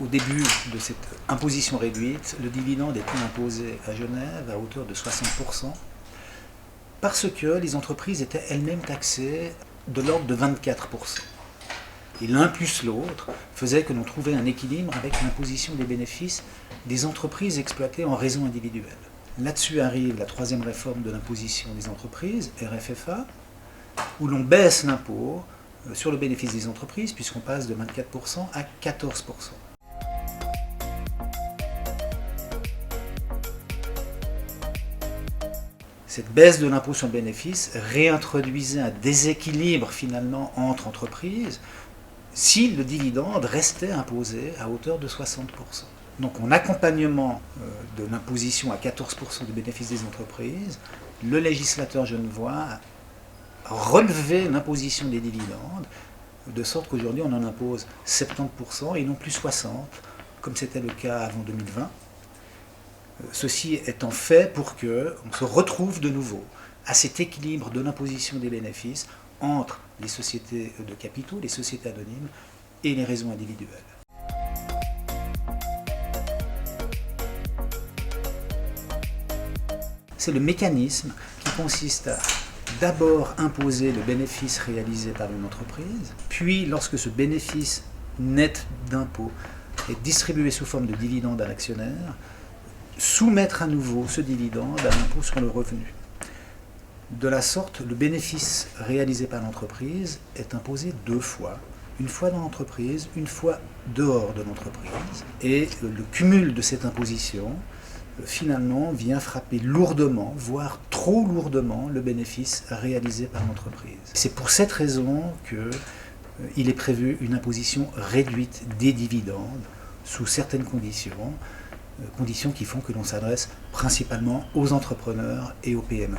Au début de cette imposition réduite, le dividende était imposé à Genève à hauteur de 60%, parce que les entreprises étaient elles-mêmes taxées de l'ordre de 24%. Et l'un plus l'autre faisait que l'on trouvait un équilibre avec l'imposition des bénéfices des entreprises exploitées en réseau individuel. Là-dessus arrive la troisième réforme de l'imposition des entreprises, RFFA, où l'on baisse l'impôt sur le bénéfice des entreprises, puisqu'on passe de 24% à 14%. Cette baisse de l'impôt sur le bénéfice réintroduisait un déséquilibre finalement entre entreprises si le dividende restait imposé à hauteur de 60%. Donc en accompagnement de l'imposition à 14% du bénéfice des entreprises, le législateur genevois a relevé l'imposition des dividendes, de sorte qu'aujourd'hui on en impose 70% et non plus 60%, comme c'était le cas avant 2020. Ceci étant fait pour qu'on se retrouve de nouveau à cet équilibre de l'imposition des bénéfices entre les sociétés de capitaux, les sociétés anonymes et les réseaux individuels. C'est le mécanisme qui consiste à d'abord imposer le bénéfice réalisé par une entreprise, puis lorsque ce bénéfice net d'impôt est distribué sous forme de dividende à l'actionnaire, soumettre à nouveau ce dividende à l'impôt sur le revenu. De la sorte, le bénéfice réalisé par l'entreprise est imposé deux fois, une fois dans l'entreprise, une fois dehors de l'entreprise. Et le cumul de cette imposition, finalement, vient frapper lourdement, voire trop lourdement, le bénéfice réalisé par l'entreprise. C'est pour cette raison qu'il est prévu une imposition réduite des dividendes, sous certaines conditions qui font que l'on s'adresse principalement aux entrepreneurs et aux PME.